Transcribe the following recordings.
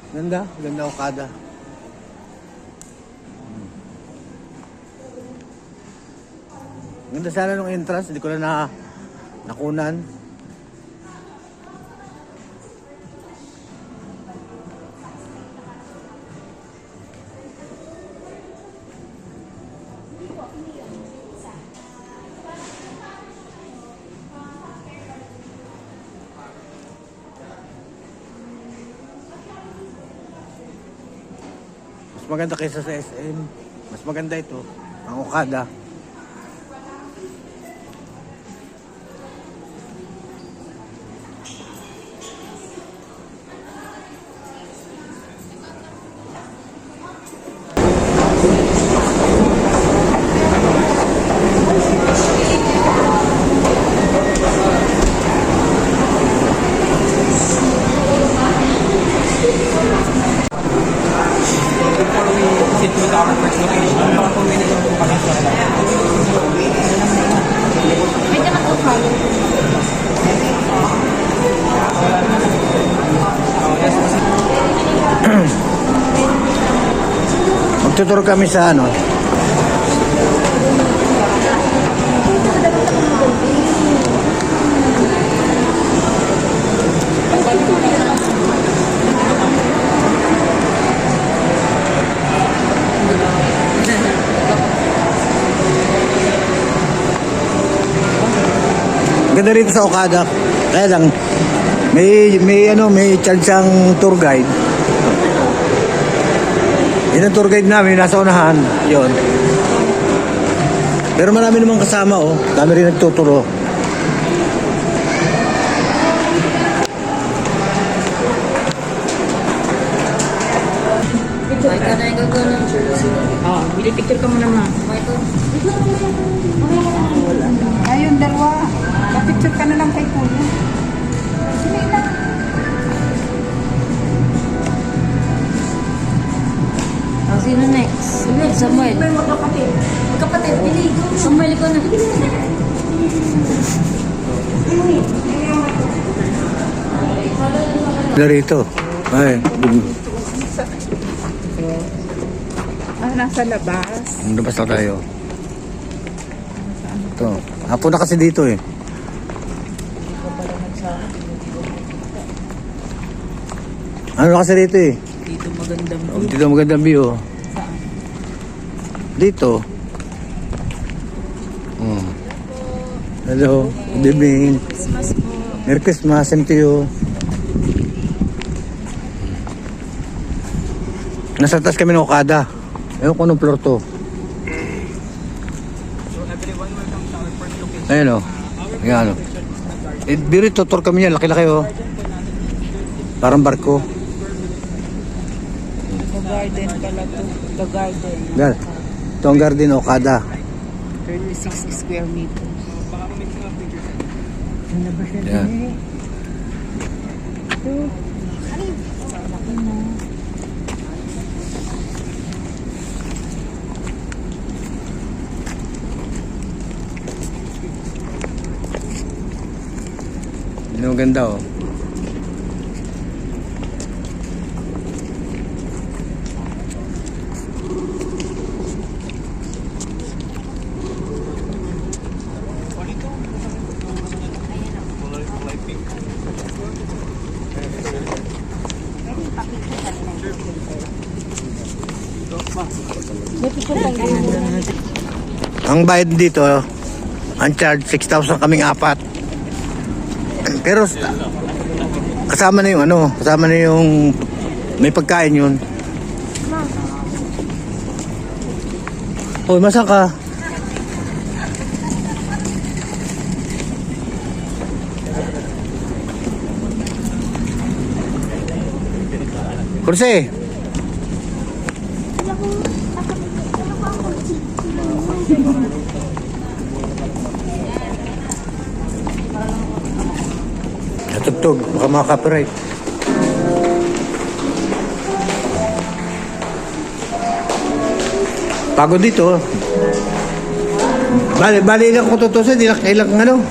Ganda, ganda Okada. Ganda sana nung entrance, hindi ko na nakunan. Mas maganda kaysa sa SM. Mas maganda ito, ang Okada. Sit with our first location. Makapauwi na lang po kami sa Pwede na po follow. Magtuturo kami sa ano. Ganda rito sa Okada. Kaya lang may charge ang tour guide. Yun ang tour guide namin, nasa unahan. Yun. Pero marami namang kasama, oh. Dami rin nagtuturo. Ay, ka na yung gagawin ng jersey. Oo, bili picture ka muna ma. Ayun, dalawa. Kapicture ka na lang kay Kuya. Sige na. Oh, sino next? Samuel. Magkapatid. Magkapatid, pili. Samuel ko na. Ganda rito. Ay, Nasa labas. lumabas na tayo. Ito. Hapon na kasi dito eh. Ano na kasi dito eh? Dito magandang Oh, dito magandang view. Oh. Dito. Oh. Hello. Good evening. Christmas po. Merry Christmas. Same to you. Nasa taas kami ng Okada. Ewan ko anong floor to. So everyone, welcome to our first location. Ayun o. Ayan o. Biri, tutor kami yan. Laki-laki o. Parang barko. The garden pala to. The garden. Yan. Ito ang garden Okada. 36 square meters. Baka mamit sa mga pictures. Ano ba siya Yan. din? Ito. Yun ang ganda o. Ang bayad dito, ang charge 6,000 kaming apat. Pero kasama na yung ano, kasama na yung may pagkain yun. Hoy, masan ka? Kursi. Natugtog, baka maka-copyright. Pagod dito. Bali lang kung tutusin, hindi lang kailang ano.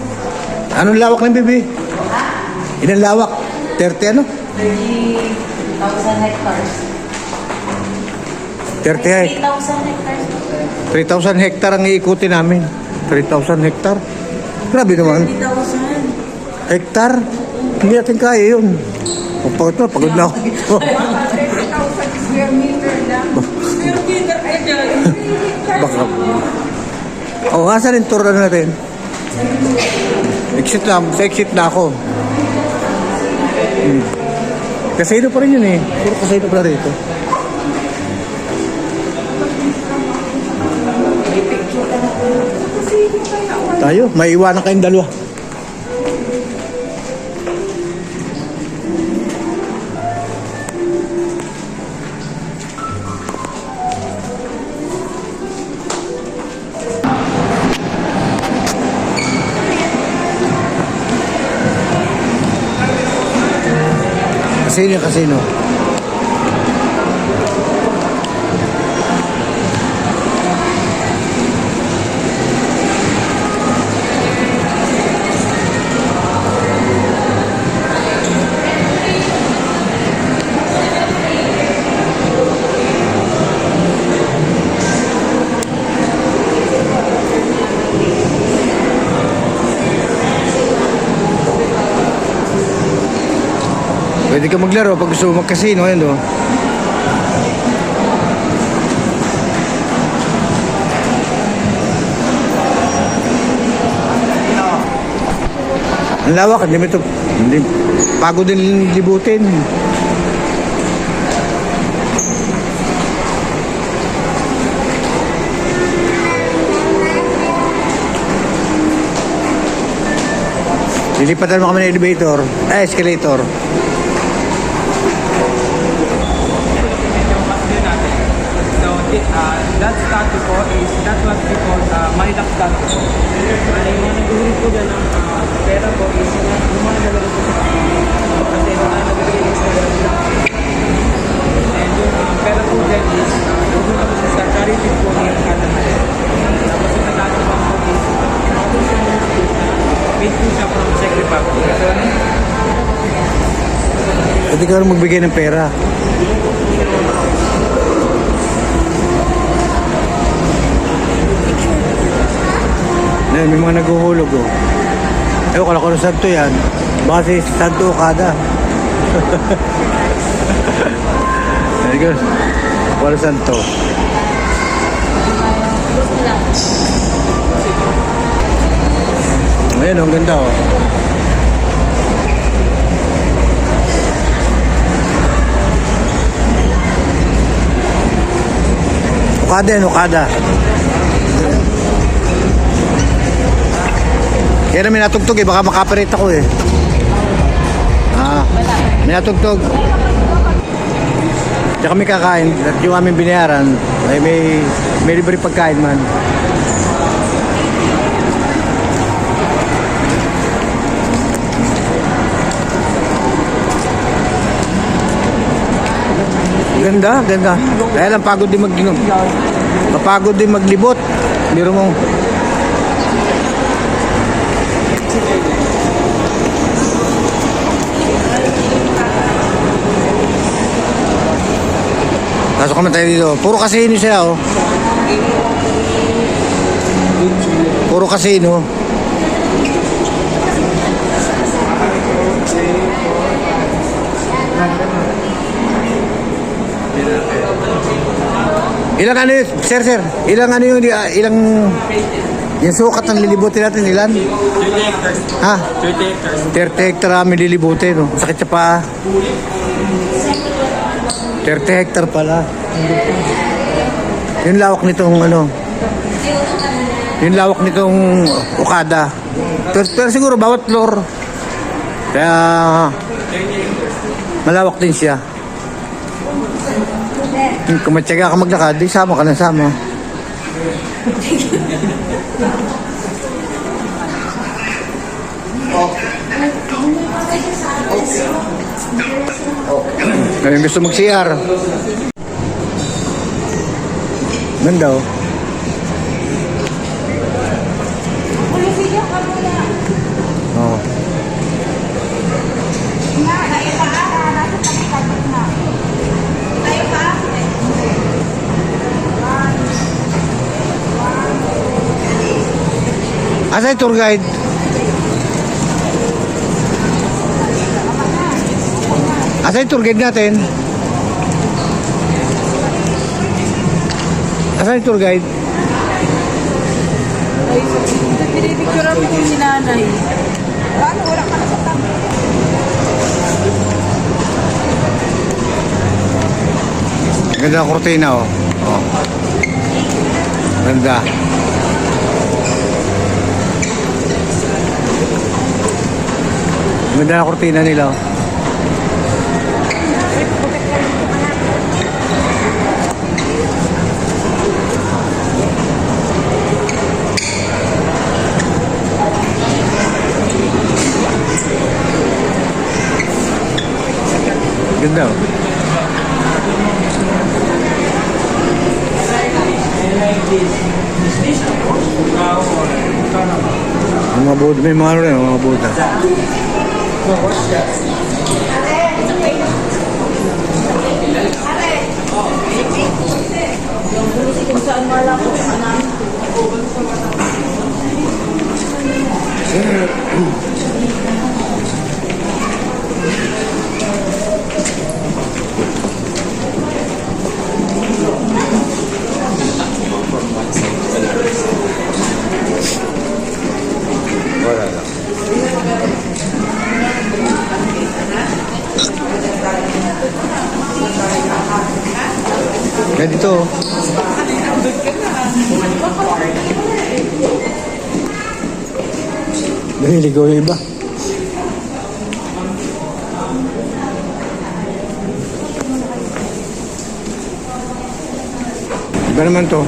Anong lawak ng bibi? Ilang lawak? 30 ano? 30,000 3,000 hectares. 30 hectares. 3,000 hectares. 3,000 hectare ang iikutin namin. 3,000 hectare. Grabe naman. 3,000. Hectare? Hindi natin kaya yun. Pagod na ako. 100,000 square meter lang. Pero kita kayo dyan. Baka. O, asan yung tour na natin? Exit na. Sa exit na ako. Casino pa rin yun eh. Puro casino pa rin ito. Tayo, may iwanan kayong dalawa. Casino, casino. Pwede ka maglaro pag gusto mo mag-casino, ayun o. Ang lawak, hindi mo ito, hindi, pagod din libutin. Lilipatan mo kami ng elevator, escalator. That statue po is, that's what we call Manila statue po. Yung mga naguhuli po dyan ng pera po is yung mga nagalaro po sa kasi yung mga nagbibigay is nagalaro. And yung pera po dyan is naguhuli po sa charity po ng Canada. Tapos yung natalo po po is nakuha siya ng school na made po siya from Czech Republic. Pwede ka rin magbigay ng pera. May mga naguhulog oh. Ewan ko lang kung santo yan. Baka si Santo Okada. Very good. Wala santo. Ayan oh, ang ganda oh. Okada yan, Okada. Kaya na may natugtog eh, baka makaparate ako eh. May natugtog. Tsaka kami kakain, at yung aming binayaran, ay may libre pagkain man. Ganda, ganda. Dahil ang pagod din mapagod din maglibot. Biro mo. Pasok naman tayo dito. Puro casino siya oh. Puro casino. Ilang ano yun, sir? Ilang ano yung, yung sukat ng lilibutin natin, ilan? 30 hectares. Ha? 30 hectares. 30 hectare kami lilibutin, no? Sakit sa paa. 30 hectare pala. Yung lawak nitong ano, yung lawak nitong Okada. Pero siguro bawat floor. Kaya malawak din siya. Kung matyaga ka maglakad, di sama ka na sama. Ngayon gusto mag-CR. Ganda oh. Oh. Asa yung tour guide? Asa yung tour guide natin? Asa yung tour guide? Ay, pinipicture mo ko si nanay. Paano wala ka na sa tabi? Ganda ng kurtina, oh. Oh. Ganda. Ganda ng kurtina nila, oh. Ganda, oh. Ang mga Buddha, may mga ano rin, mga Buddha. Kung saan wala ko. Wala lang. Ganito. Nahiligaw yung iba. Iba naman to.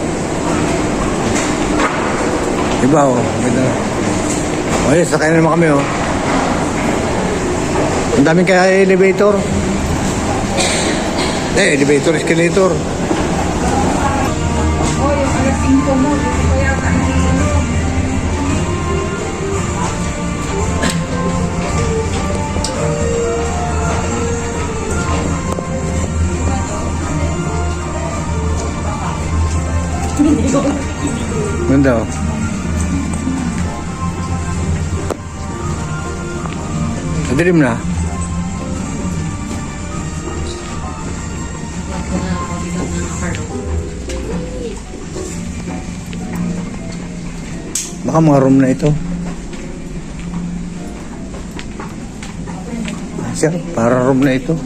Iba, oh. Ganda. O yes, sakay na naman kami, oh. Ang daming kaya elevator. Elevator, escalator. Oh, yung alas 5 mo. Dito ko yata nasisunod. Ganda, oh. Madilim na. Baka mga room na ito. Siya, para room na ito.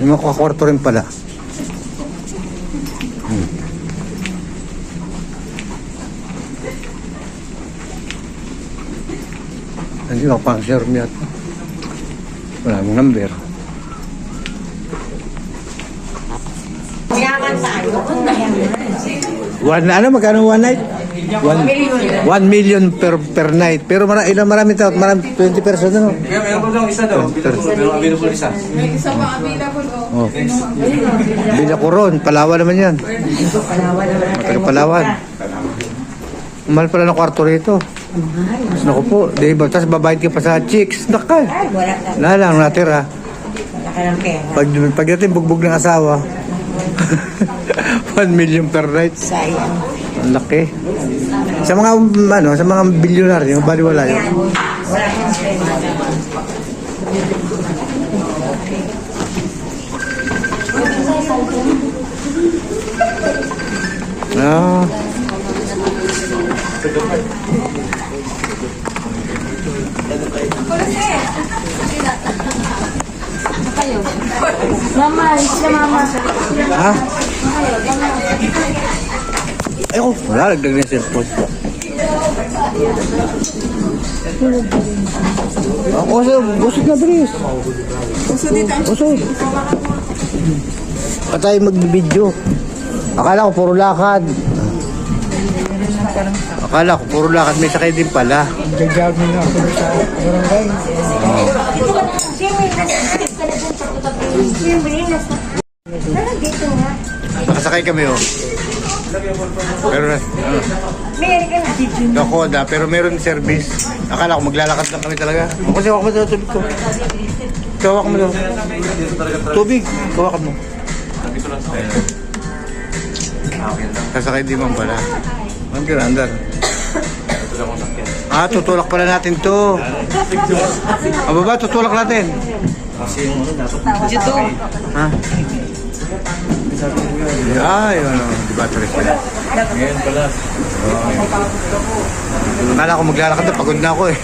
May mga kwarto rin pala. Hindi ako pang share mo yata. Wala mong number. Magkano one night? 1 million per night. Pero marami tao, marami 20 person ano. Kaya meron ko lang isa daw. Available isa. May isa pa available, oh. Oh. Bila Coron, Palawan naman yan. Mataga Palawan. Mahal pala ng kwarto rito. Naku po, diba? Tapos babayad ka pa sa chicks. Nakay. Wala lang, natira. Pagdating bugbog ng asawa. 1 million per night. Sayang. Ang laki. Sa mga bilyonaryo, baliwala yun. Wala kang pera. Ah. Mama, sila mama. Ha? Ay ko, wala, nagdag na cellphone. Ako sa busog na bilis. Busog. Patay magbibidyo. Akala ko puro lakad. May sakay din pala. Gagawin mo na ako sa barangay. Nakasakay kami, oh. Pero Dakoda, pero meron service. Akala ko maglalakad lang kami talaga. Kasi hawak mo daw tubig ko. Hawak mo daw. Tubig. Hawak mo. Sasakay di man pala. Ang andar. Ah, tutulak pala natin to. Aba ba, tutulak natin. Ha? Ay, ano, di ba tuloy pala? Ngayon pala. Akala ko maglalakad na, pagod na ako eh.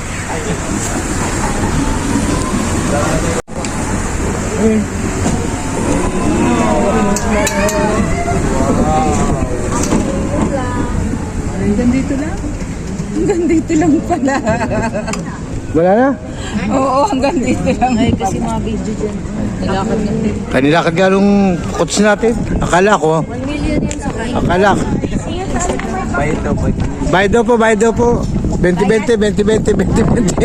Hanggang dito lang. Hanggang dito lang pala. Wala na? Oo, hanggang dito lang. Ay, kasi mga video dyan. Nilakad ng Kanilakad nga nung coach natin. Akala ko. 1 million yan sa kain. Akala. Bayad daw po, bayad daw po. 20-20, 20-20, 20-20.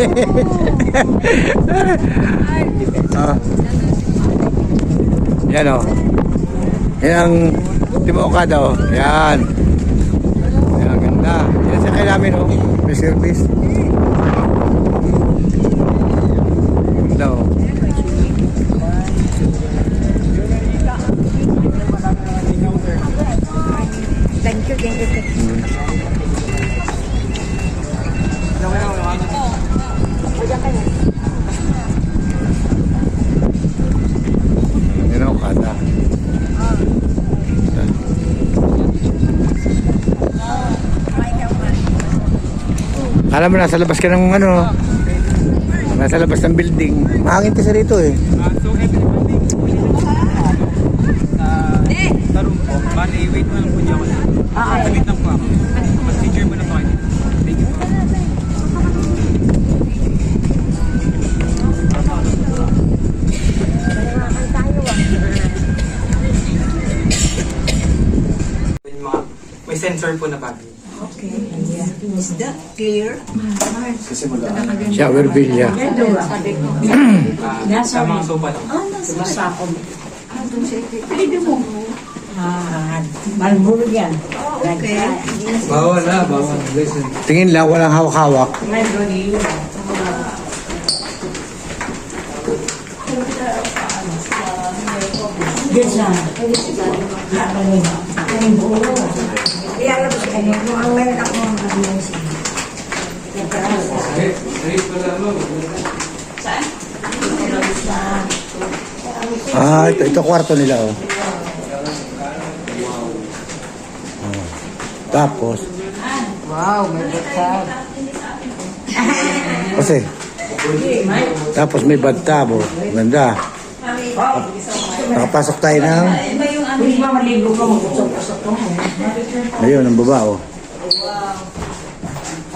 Ah. Yan o. Yan ang Team Okada o. Yan. Yan, ganda. Yan sakay namin o. May service. Ganda o. Thank you, thank you. Yan ang Okada. Alam mo, nasa labas ka ng ano, nasa labas ng building. Mahangin kasi rito eh. So every morning, sa room po. Bali, wait mo lang po niyo ako na. Wait lang po ako. Mag-teacher mo na po kayo. Thank you po. May sensor po na bagay. Is that clear? Shower Villa. Sa mga sopa lang. Malburo yan. Bawal na, bawal. Listen. Tingin lang, walang hawak-hawak. Ilalabas ka niyo. Ang meron ako ng ambulance. Ah, ito kwarto nila oh. Oh. Tapos, Wow, may bathtub. kasi, tapos may bathtub oh. Ganda. Nakapasok tayo ng, Hindi ba maligo ka mag-usap-usap ko? ayun, ang baba oh.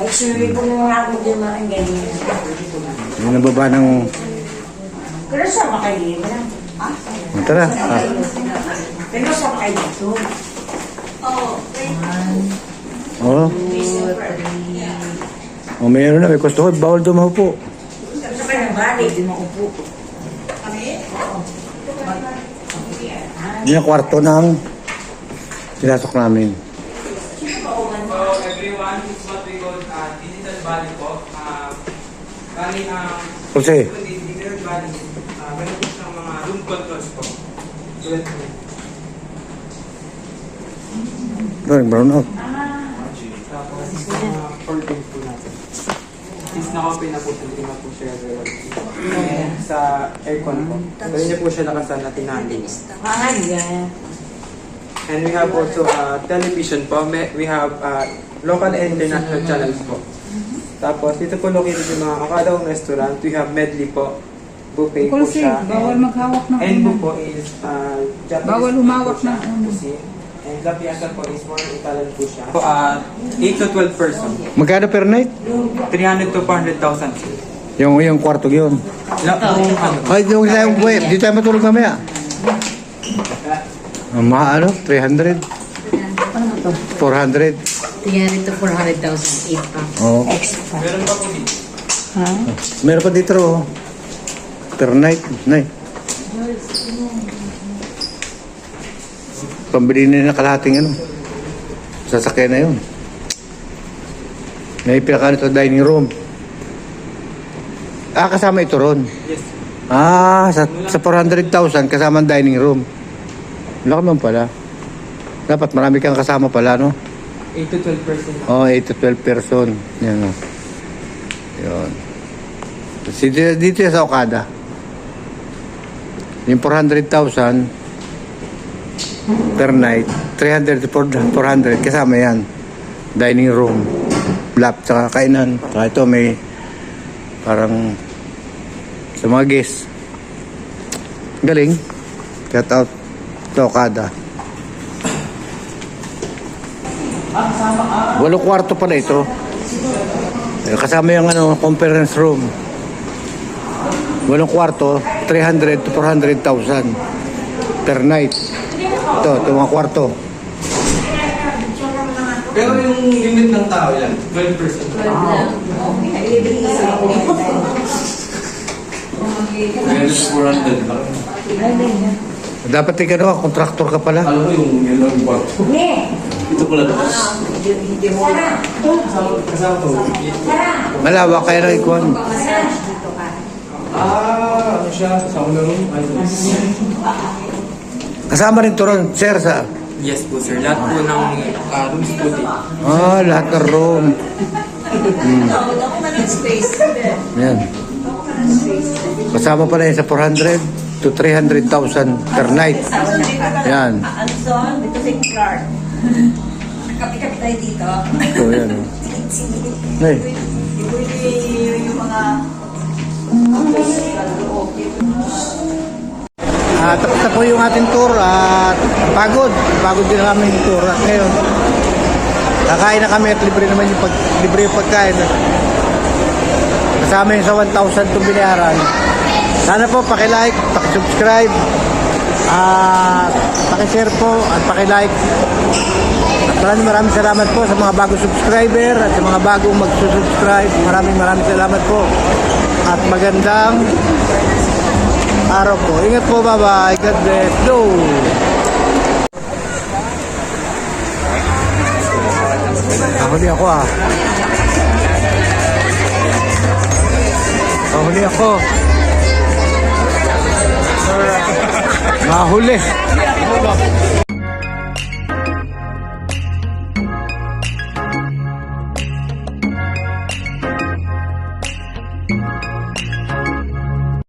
Ay, suri po na nga ako din mga ganyan. Yun ang baba ng, Pero saan ba kayo? tara. Ah. Pero saan kayo dito? Oh. Oh, mayroon na, may gusto ko, bawal dumahupo. Sa kayo bali, di maupo. Yun ang kwarto ng sinasok namin. So everyone, this is what we call digital valley po. Bali ang Kasi, digital valley, meron po siyang mga room controls po. So, doon, brown out. tapos curtains po natin. Since naka-open na po, hindi na po siya sa aircon po. Pwede niya po siya nakasan na tinali. And we have also television po. We have local and international channels po. Tapos dito po located yung mga Okada restaurant. We have medley po. Buffet po Kulsi, siya. bawal maghawak ng And unan. po is Japanese Bawal food humawak po siya, ng unan. cuisine. And La Piazza po is more Italian po siya. So 8 to 12 person. Magkano per night? 300 to 400,000. Yung kwarto yun. Ay, yung tayong buhay. Di tayo matulog mamaya. Ang ano? 300? 400? 300 to 400,000, 8 pa. Oo. Extra. Meron pa po dito. Meron pa dito oh. Per night. Night. Pambili na ng kalahating ano. Sasakyan na yun. May pinaka ito dining room. Ah, kasama ito ron. Yes. Ah, sa 400,000 kasama ang dining room. Wala ka man pala. Dapat marami kang kasama pala, no? 8 to 12%. Oh, 8 to 12 person. Yan, no? Yun. Dito sa Okada. Yung 400,000 per night, 300 to 400 kasama yan. Dining room, lap, saka kainan. Saka ito may parang sa mga guests. Galing. Cut out sa Okada. 8 kwarto pala ito. Kasama yung conference room. 8 kwarto, 300 to 400,000 per night. Ito mga kwarto. Pero yung limit ng tao yan, 12%. Dapat ikaw kontraktor ka pala. Alam mo yung yun ang kwarto. Ito pala ito. Kasama to. Malawak kaya ng ikuan. Ano siya? Sa una room? Kasama rin to ron, sir, sa... Yes po sir. Lahat po ng rooms po dito. Lahat ng room. Yan. Kasama pala yun sa 400 to 300,000 per night. Yan. Anson, dito si Clark. Kapi-kapi tayo dito. Ito, yan. Ay, Yung mga... tapos na po yung ating tour at pagod din namin yung tour at ngayon kakain na kami at libre naman yung libre yung pagkain kasama yung sa 1,000 itong binayaran. Sana po pakilike, pakisubscribe at pakishare po at pakilike at maraming salamat po sa mga bagong subscriber at sa mga bagong magsusubscribe. Maraming salamat po at magandang araw po. Ingat po, bye-bye. God bless. Go! Nahuli ako Nahuli ako. Nahuli.